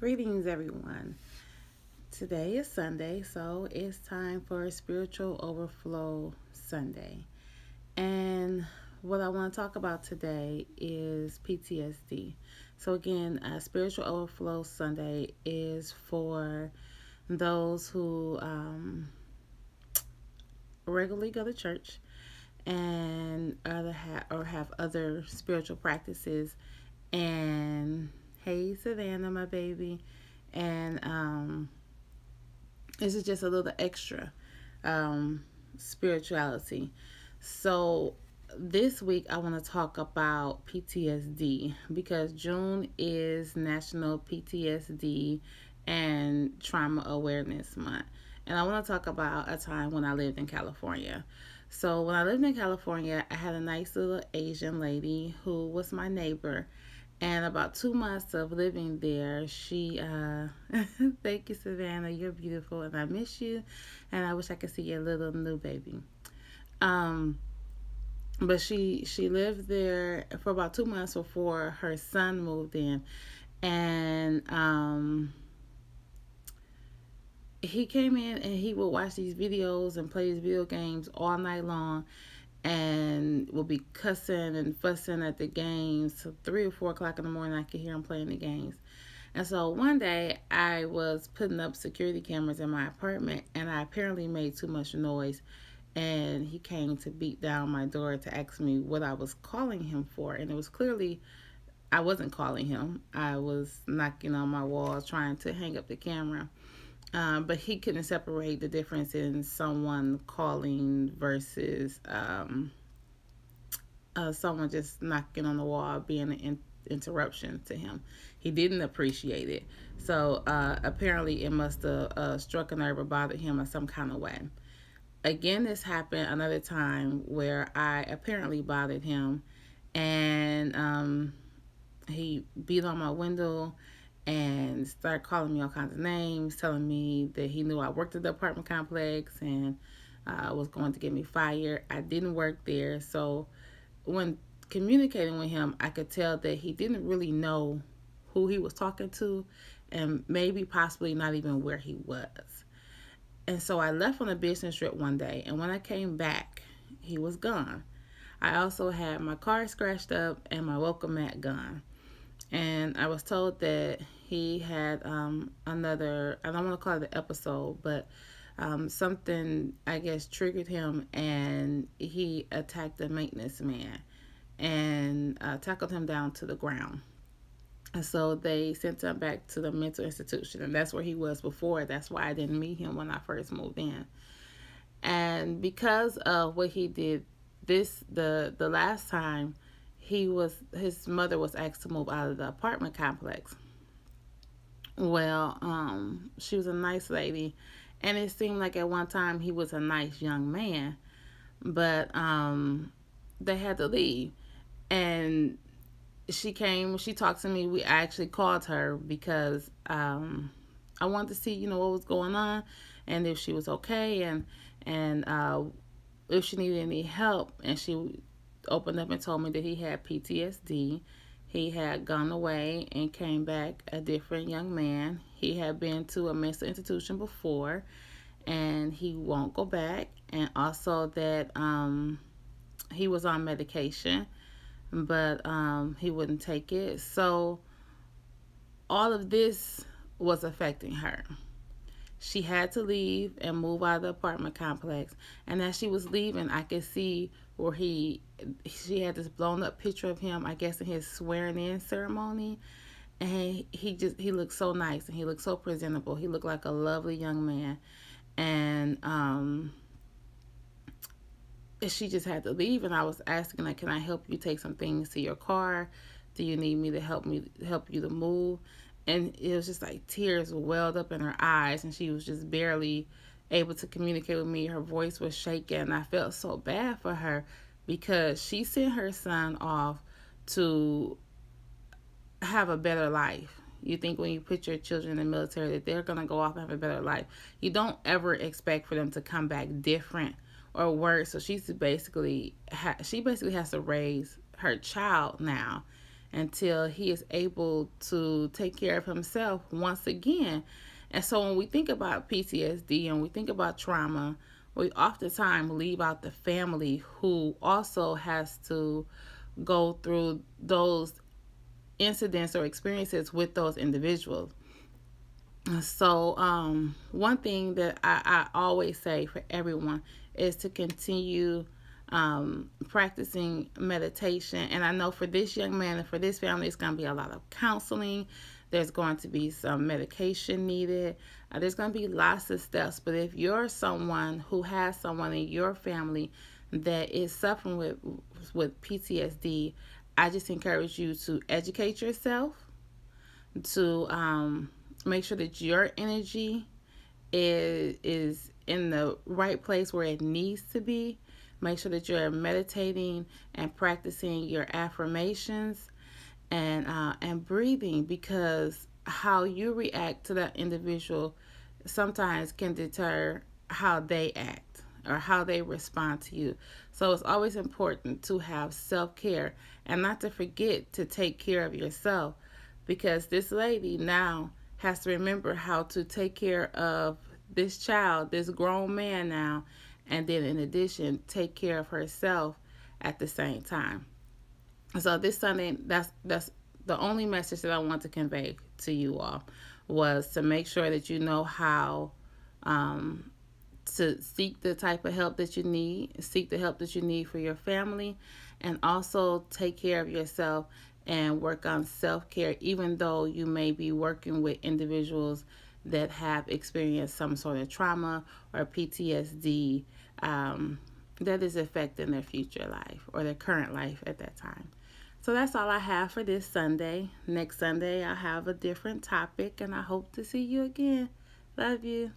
Greetings, everyone. Today is Sunday, so it's time for Spiritual Overflow Sunday. And what I want to talk about today is PTSD. So, again, Spiritual Overflow Sunday is for those who regularly go to church and or have other spiritual practices. And hey, Savannah, my baby. And this is just a little extra spirituality. So this week I want to talk about PTSD because June is National PTSD and Trauma Awareness Month. And I want to talk about a time when I lived in California. So when I lived in California, I had a nice little Asian lady who was my neighbor. And about 2 months of living there, thank you, Savannah, you're beautiful, and I miss you, and I wish I could see your little new baby. Um, but she lived there for about 2 months before her son moved in, and he came in and he would watch these videos and play these video games all night long and will be cussing and fussing at the games. So 3 or 4 o'clock in the morning, I could hear him playing the games. And so one day, I was putting up security cameras in my apartment, and I apparently made too much noise. And he came to beat down my door to ask me what I was calling him for. And it was clearly I wasn't calling him. I was knocking on my wall trying to hang up the camera. But he couldn't separate the difference in someone calling versus someone just knocking on the wall being an interruption to him. He didn't appreciate it. So apparently it must have struck a nerve or bothered him in some kind of way. Again, this happened another time where I apparently bothered him, and he beat on my window and started calling me all kinds of names, telling me that he knew I worked at the apartment complex and was going to get me fired. I didn't work there, so when communicating with him, I could tell that he didn't really know who he was talking to and maybe possibly not even where he was. And so I left on a business trip one day, and when I came back, he was gone. I also had my car scratched up and my welcome mat gone. And I was told that he had another, I don't want to call it an episode, but something, I guess, triggered him, and he attacked the maintenance man and tackled him down to the ground. And so they sent him back to the mental institution, and that's where he was before. That's why I didn't meet him when I first moved in. And because of what he did, the last time his mother was asked to move out of the apartment complex. Well, she was a nice lady, and it seemed like at one time he was a nice young man, but they had to leave. And she talked to me. I actually called her because I wanted to see, what was going on and if she was okay, and if she needed any help. And she opened up and told me that he had PTSD. He had gone away and came back a different young man. He had been to a mental institution before, and he won't go back. And also that he was on medication, but he wouldn't take it. So all of this was affecting her. She had to leave and move out of the apartment complex. And as she was leaving, I could see where she had this blown up picture of him, I guess, in his swearing in ceremony. And he looked so nice and he looked so presentable. He looked like a lovely young man. And she just had to leave, and I was asking, like, can I help you take some things to your car? Do you need me to help you to move? And it was just like tears welled up in her eyes, and she was just barely able to communicate with me. Her voice was shaking, and I felt so bad for her because she sent her son off to have a better life. You think when you put your children in the military that they're going to go off and have a better life. You don't ever expect for them to come back different or worse. So she basically has to raise her child now. until he is able to take care of himself once again. And so when we think about PTSD and we think about trauma, we oftentimes leave out the family who also has to go through those incidents or experiences with those individuals. So, one thing that I always say for everyone is to continue practicing meditation. And I know for this young man and for this family, it's going to be a lot of counseling. There's going to be some medication needed. There's going to be lots of steps. But if you're someone who has someone in your family that is suffering with PTSD, I just encourage you to educate yourself, to make sure that your energy is in the right place where it needs to be. Make sure that you're meditating and practicing your affirmations and breathing, because how you react to that individual sometimes can deter how they act or how they respond to you. So it's always important to have self care and not to forget to take care of yourself, because this lady now has to remember how to take care of this child, this grown man now, and then in addition, take care of herself at the same time. So this Sunday, that's the only message that I want to convey to you all, was to make sure that you know how um, to seek the type of help that you need, seek the help that you need for your family, and also take care of yourself and work on self care, even though you may be working with individuals that have experienced some sort of trauma or PTSD that is affecting their future life or their current life at that time. So that's all I have for this Sunday. Next Sunday, I'll have a different topic, and I hope to see you again. Love you.